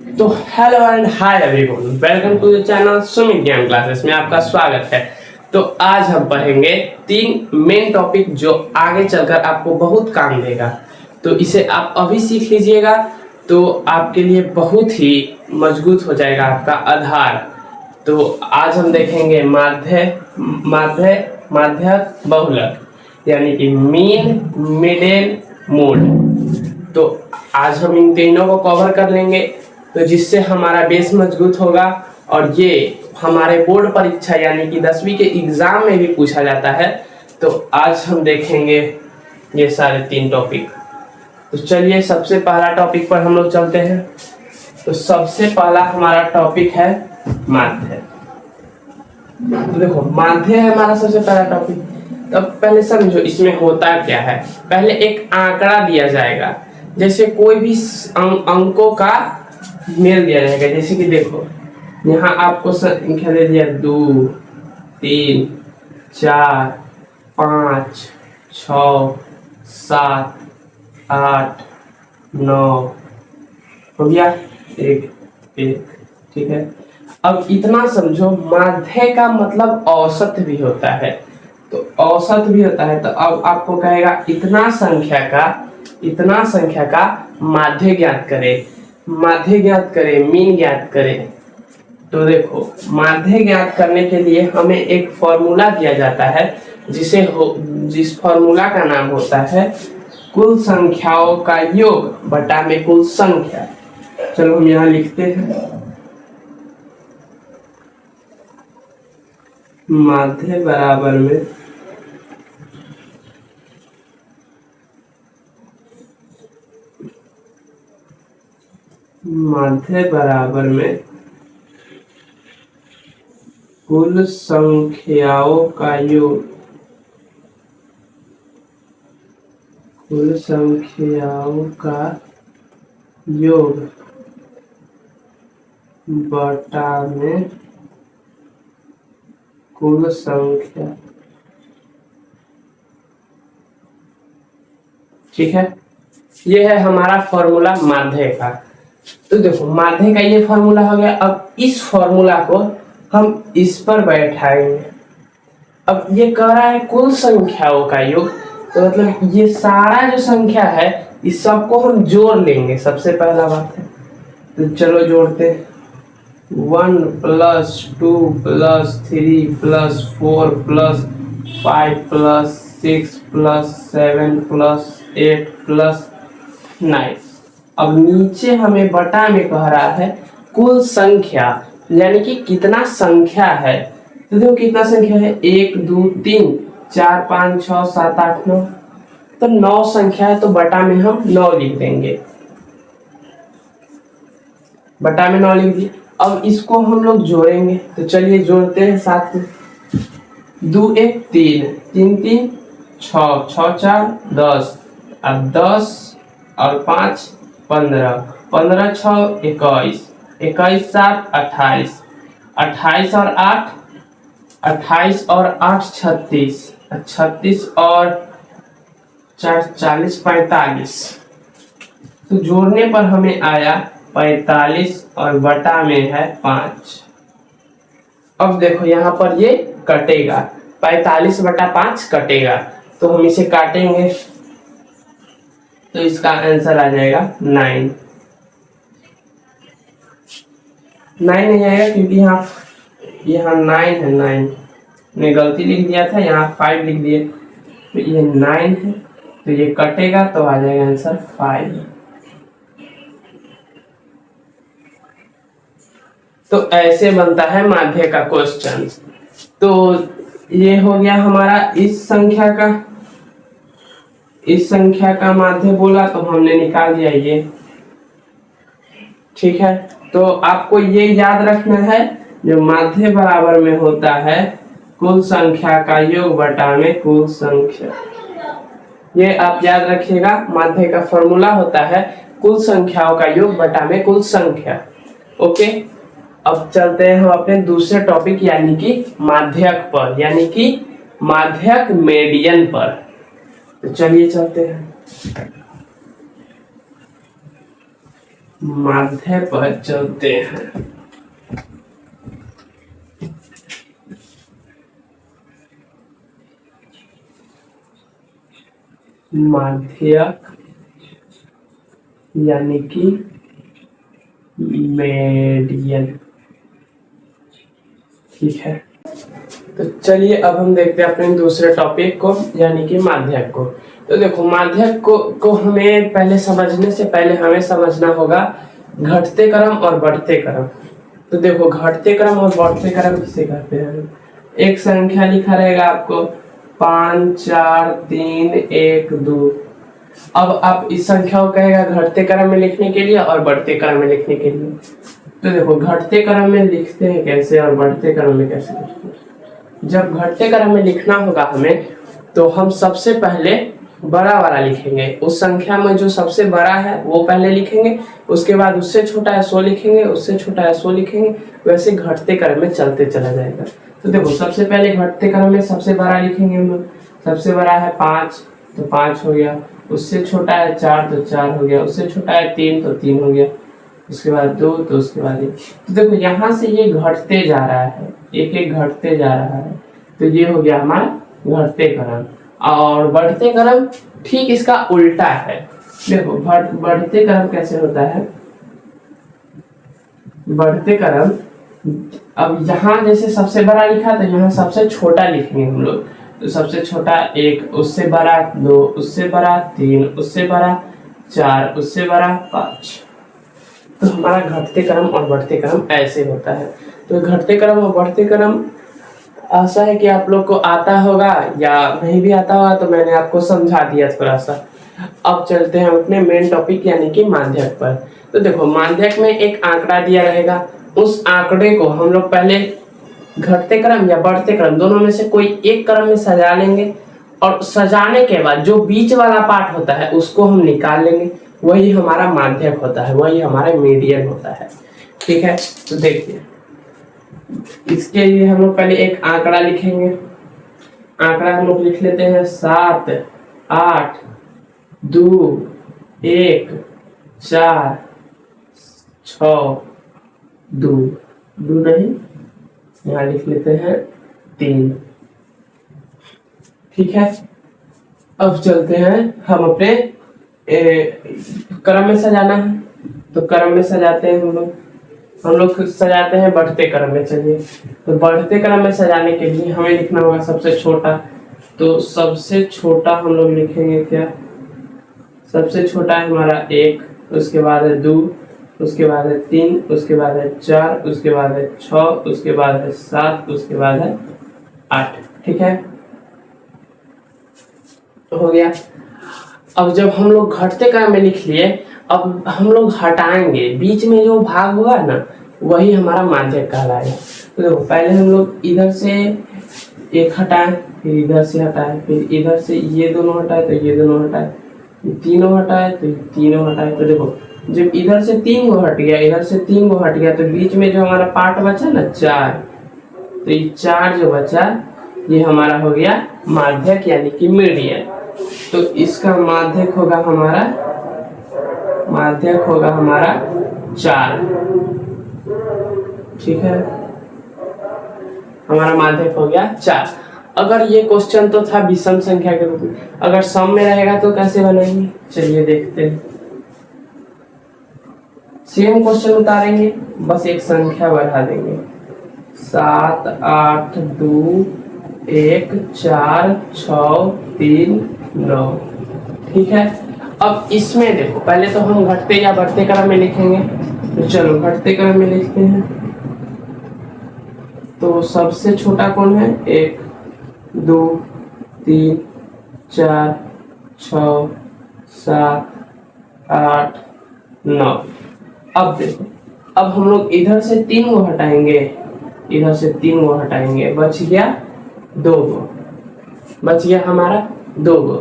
तो hello and hi everyone, welcome to the channel Sumit Gyan classes में आपका स्वागत है। तो आज हम पढ़ेंगे 3 मेन टॉपिक जो आगे चलकर आपको बहुत काम देगा। तो इसे आप अभी सीख लीजिएगा तो आपके लिए बहुत ही मजबूत हो जाएगा आपका आधार। तो आज हम देखेंगे माध्यक बहुलक, यानी कि मीन, मिडिल, मोड। तो आज हम इन तीनों को कवर कर लेंगे, तो जिससे हमारा बेस मजबूत होगा और ये हमारे बोर्ड परीक्षा यानी कि 10वीं के एग्जाम में भी पूछा जाता है। तो आज हम देखेंगे ये सारे 3 टॉपिक। तो चलिए सबसे पहला टॉपिक पर हम लोग चलते हैं। तो सबसे पहला हमारा टॉपिक है माध्य। तो देखो माध्य है हमारा सबसे पहला टॉपिक। तो पहले समझो इसमें होता क्या है। पहले एक आंकड़ा दिया जाएगा, जैसे कोई भी अंकों का मेल दिया जाएगा। जैसे कि देखो यहाँ आपको संख्या दे दिया 2, 3, 4, 5, 6, 7, 8, 9 हो गया। एक ठीक है। अब इतना समझो, माध्य का मतलब औसत भी होता है। तो औसत भी होता है, तो अब आपको कहेगा इतना संख्या का माध्य ज्ञात करें। माध्य ज्ञात करें, मीन ज्ञात करें। तो देखो माध्य ज्ञात करने के लिए हमें एक फॉर्मूला दिया जाता है, जिस फॉर्मूला का नाम होता है कुल संख्याओं का योग बटा में कुल संख्या। चलो हम यहाँ लिखते हैं, माध्य बराबर में कुल संख्याओं का योग, बटा में कुल संख्या। ठीक है, ये है हमारा फॉर्मूला माध्य का। तो देखो माध्य का ये फॉर्मूला हो गया। अब इस फॉर्मूला को हम इस पर बैठाएंगे। अब ये कह रहा है कुल संख्याओं का योग, तो मतलब ये सारा जो संख्या है इस सबको हम जोड़ लेंगे। सबसे पहला बात है, तो चलो जोड़ते हैं। 1 + 2 + 3 + 4 + 5 + 6 + 7 + 8 + 9। अब नीचे हमें बटा में कह रहा है कुल संख्या, यानी कि कितना संख्या है। तो देखो कितना संख्या है, 1 2 3 4 5 6 7 8 9। तो 9 संख्या है, तो बटा में हम 9 लिख देंगे। बटा में 9 लिख दिए। अब इसको हम लोग जोड़ेंगे, तो चलिए जोड़ते हैं साथ में। 2 1 3 3 3 6 6 4 10। अब 10 और 5 15 15 6 21 21 7 28 28 और 8 28 और 8 36 36 और 4 40 45। तो जोड़ने पर हमें आया 45 और बटा में है 5। अब देखो यहाँ पर ये कटेगा, 45 बटा 5 कटेगा, तो हम इसे काटेंगे तो इसका आंसर आ जाएगा 9। 9 नहीं आएगा क्योंकि यहाँ 9 है। 9 ने गलती लिख दिया था, यहाँ 5 लिख दिए, तो ये 9 है, तो ये कटेगा तो आ जाएगा आंसर 5। तो ऐसे बनता है माध्य का क्वेश्चन। तो ये हो गया हमारा इस संख्या का माध्य बोला, तो हमने निकाल दिया ये। ठीक है, तो आपको ये याद रखना है, जो माध्य बराबर में होता है कुल संख्या का योग बटा में कुल संख्या। ये आप याद रखिएगा, माध्य का फॉर्मूला होता है कुल संख्याओं का योग बटा में कुल संख्या। ओके, अब चलते हैं हम अपने दूसरे टॉपिक यानी कि माध्यक पर, यानी कि माध्यक मेडियन पर। तो चलिए चलते हैं। माध्य पर चलते हैं। माध्यक यानी कि मेडियन। ठीक है, तो चलिए अब हम देखते हैं अपने दूसरे टॉपिक को यानी कि माध्यक को। तो देखो माध्यक को हमें पहले समझने से पहले हमें समझना होगा घटते क्रम और बढ़ते क्रम। तो देखो घटते क्रम और बढ़ते क्रम किसे कहते हैं। एक संख्या लिखा रहेगा आपको 5 4 3 1 2। अब आप इस संख्या को कहेगा घटते क्रम में लिखने के लिए और बढ़ते क्रम में लिखने के लिए। तो देखो घटते क्रम में लिखते हैं कैसे और बढ़ते क्रम में कैसे लिखते हैं। जब घटते क्रम में लिखना होगा हमें तो हम सबसे पहले बड़ा वाला लिखेंगे। उस संख्या में जो सबसे बड़ा है वो पहले लिखेंगे, उसके बाद उससे छोटा है सो लिखेंगे, उससे छोटा है सो लिखेंगे। वैसे घटते क्रम में चलते चला जाएगा। तो देखो सबसे पहले घटते क्रम में सबसे बड़ा लिखेंगे हम लोग। सबसे बड़ा है 5 तो 5 हो गया, उससे छोटा है 4 तो 4 हो गया, उससे छोटा है 3 तो 3 हो गया, उसके बाद 2 तो उसके बाद 1। तो देखो यहाँ से ये घटते जा रहा है, एक एक घटते जा रहा है। तो ये हो गया हमारा घटते क्रम। और बढ़ते क्रम ठीक इसका उल्टा है। देखो बढ़ते क्रम कैसे होता है। बढ़ते क्रम अब यहाँ जैसे सबसे बड़ा लिखा तो यहाँ सबसे छोटा लिखेंगे हम लोग। तो सबसे छोटा 1, उससे बड़ा 2, उससे बड़ा 3, उससे बड़ा 4, उससे बड़ा 5। तो हमारा घटते क्रम और बढ़ते क्रम ऐसे होता है। तो घटते क्रम और बढ़ते क्रम आशा है कि आप लोग को आता होगा, या नहीं भी आता होगा तो मैंने आपको समझा दिया थोड़ा सा। अब चलते हैं अपने मेन टॉपिक यानी कि माध्यक पर। तो देखो माध्यक में एक आंकड़ा दिया रहेगा, उस आंकड़े को हम लोग पहले घटते क्रम या बढ़ते क्रम दोनों में से कोई एक क्रम में सजा लेंगे, और सजाने के बाद जो बीच वाला पार्ट होता है उसको हम निकाल लेंगे। वही हमारा माध्यक होता है, वही हमारा मीडियन होता है। ठीक है, तो देखिए इसके लिए हम लोग पहले एक आंकड़ा लिखेंगे। आंकड़ा हम लोग लिख लेते हैं 7 8 2 1 4 6 2 2 नहीं, यहाँ लिख लेते हैं 3। ठीक है, अब चलते हैं हम अपने क्रम में सजाना है। तो क्रम में सजाते हैं हम लोग सजाते हैं बढ़ते क्रम में। चलिए, तो बढ़ते क्रम में सजाने के लिए हमें लिखना होगा सबसे छोटा। तो सबसे छोटा हम लोग लिखेंगे क्या। सबसे छोटा है हमारा 1, उसके बाद है 2, उसके बाद है 3, उसके बाद है 4, उसके बाद है 6, उसके बाद है 7, उसके बाद है 8। ठीक है, हो गया। अब जब हम लोग घटते क्रम में लिख लिए, अब हम लोग हटाएंगे, बीच में जो भाग होगा ना वही हमारा माध्यक कहलाएगा। तो देखो पहले हम लोग इधर से एक हटाए, फिर इधर से हटाए, फिर इधर से ये दोनों हटाए तो ये दोनों हटाए, ये तीनों हटाए तो ये तीनों हटाए। तो देखो जब इधर से 3 गो हट गया, इधर से 3 गो हट गया, तो बीच में जो हमारा पार्ट बचा ना 4, तो ये 4 जो बचा ये हमारा हो गया माध्यक यानी कि मीडियन। तो इसका माध्यक होगा हमारा 4। ठीक है, हमारा माध्यक हो गया 4। अगर ये क्वेश्चन तो था विषम संख्या के रूप में, अगर सम में रहेगा तो कैसे बनेगी चलिए देखते हैं। सेम क्वेश्चन उतारेंगे, बस एक संख्या बढ़ा देंगे। 7 8 2 1 4 6 3 9। ठीक है, अब इसमें देखो पहले तो हम घटते या बढ़ते क्रम में लिखेंगे। तो चलो घटते क्रम में लिखते हैं। तो सबसे छोटा कौन है 1 2 3 4 6 7 8 9। अब देखो, अब हम लोग इधर से 3 गो हटाएंगे, इधर से 3 गो हटाएंगे, बच गया 2 गो, बच गया हमारा 2 गो।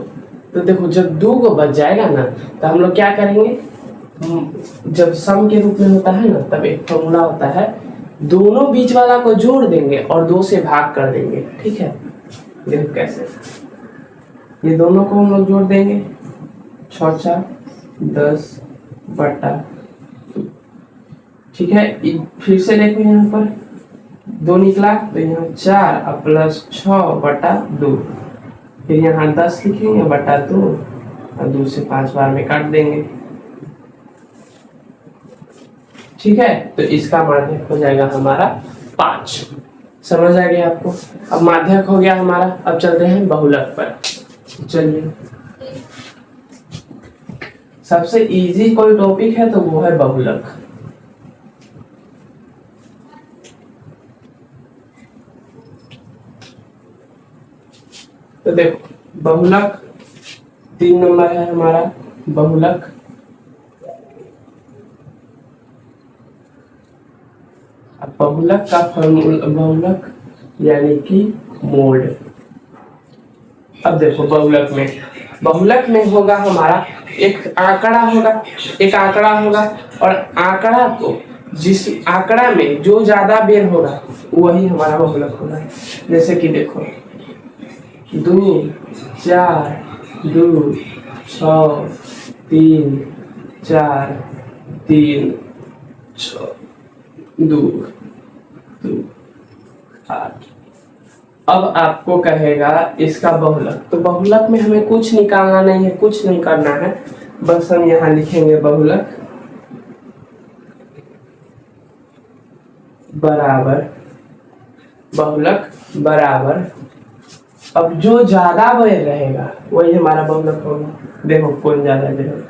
तो देखो जब 2 गो बच जाएगा ना तो हम लोग क्या करेंगे, जब सम के रूप में होता है ना तब एक फॉर्मूला होता है, दोनों बीच वाला को जोड़ देंगे और 2 से भाग कर देंगे। ठीक है, देखो कैसे, ये दोनों को हम लोग जोड़ देंगे, 6 4 10 बटा ठीक है, फिर से देखो यहाँ पर 2 निकला तो यहाँ 4 और प्लस 6/2, फिर यहाँ 10 लिखेंगे बटा 2 और 2 से 5 बार में काट देंगे। ठीक है, तो इसका माध्यक हो जाएगा हमारा 5। समझ आ गया आपको? अब माध्यक हो गया हमारा, अब चलते हैं बहुलक पर। चलिए, सबसे इजी कोई टॉपिक है तो वो है बहुलक। तो देखो, बहुलक 3 नंबर है हमारा बहुलक। अब बहुलक का फॉर्मूला, बहुलक यानी कि मोड। अब देखो बहुलक में होगा हमारा एक आंकड़ा होगा और आंकड़ा को, जिस आंकड़ा में जो ज्यादा बेर होगा वही हमारा बहुलक होगा। जैसे कि देखो 2 4 2 6 3 4 3 6 2 2 8। अब आपको कहेगा इसका बहुलक, तो बहुलक में हमें कुछ निकालना नहीं है, कुछ नहीं करना है, बस हम यहाँ लिखेंगे बहुलक बराबर अब जो ज्यादा बेर रहेगा वही हमारा बहुलक होगा। देखो कौन ज्यादा बेर होगा,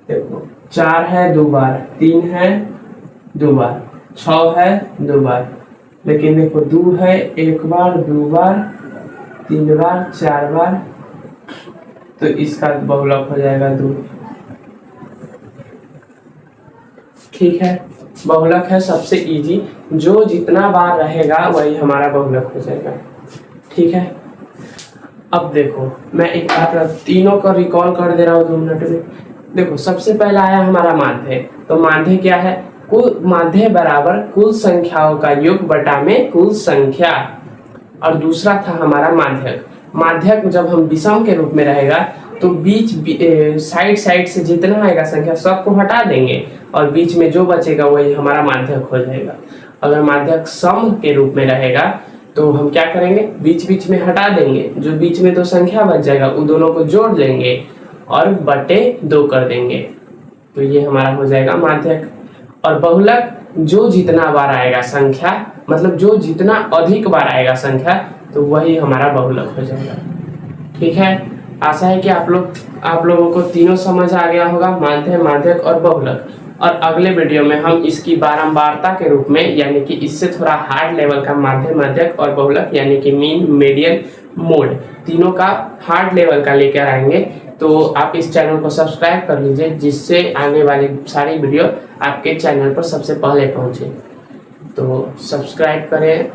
देखो 4 है 2 बार, 3 है 2 बार, 6 है 2 बार, लेकिन देखो 2 है 1 बार, 2 बार, 3 बार, 4 बार, तो इसका बहुलक हो जाएगा 2। ठीक है, बहुलक है सबसे इजी, जो जितना बार रहेगा वही हमारा बहुलक हो जाएगा। ठीक है, अब देखो मैं एक बात तीनों को रिकॉल कर दे रहा हूँ 2 मिनट में। देखो सबसे पहला आया हमारा माध्य, तो माध्य क्या है, कुल माध्य बराबर कुल संख्याओं का योग बटा में कुल संख्या, और दूसरा था हमारा माध्यक। माध्यक जब हम विषम के रूप में रहेगा तो बीच साइड से जितना आएगा संख्या सबको हटा देंगे और बीच में जो बचेगा वही हमारा माध्यक हो जाएगा। अगर माध्यक सम के रूप में रहेगा तो हम क्या करेंगे, बीच में हटा देंगे, जो बीच में तो संख्या बच जाएगा वो दोनों को जोड़ लेंगे और बटे 2 कर देंगे, तो ये हमारा हो जाएगा माध्यक। और बहुलक जो जितना बार आएगा संख्या, मतलब जो जितना अधिक बार आएगा संख्या, तो वही हमारा बहुलक हो जाएगा। ठीक है, आशा है कि आप लोगों को तीनों समझ आ गया होगा, माध्य, माध्यक और बहुलक। और अगले वीडियो में हम इसकी बारंबारता के रूप में, यानी कि इससे थोड़ा हार्ड लेवल का माध्य, माध्यक और बहुलक यानी कि मीन, मीडियन, मोड, तीनों का हार्ड लेवल का लेकर आएंगे। तो आप इस चैनल को सब्सक्राइब कर लीजिए, जिससे आने वाली सारी वीडियो आपके चैनल पर सबसे पहले पहुंचे। तो सब्सक्राइब करें।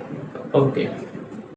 ओके।